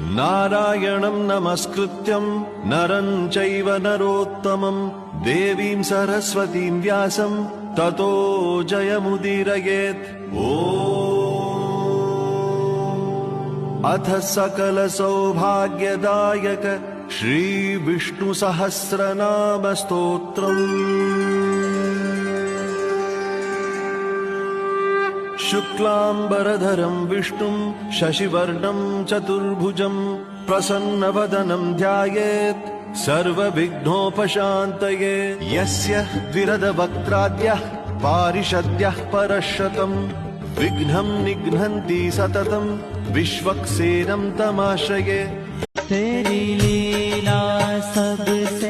नारायणं नमस्कृत्यं नरं चैव नरोत्तमं देवीं सरस्वतीं व्यासं ततो जयमुदीरयेत्। अथ सकल सौभाग्यदायक श्री विष्णु सहस्रनाम स्तोत्रम्। शुक्लांबरधरं विष्णुं शशिवर्णं चतुर्भुजं प्रसन्नवदनं ध्यायेत् सर्वविघ्नोपशान्तये। यस्य द्विरदवक्त्राद्यः पारिषद्यः परशतं विघ्नं निघ्नन्ति सततं विश्वक्सेनं तमाश्रये। तेरी लीला सबसे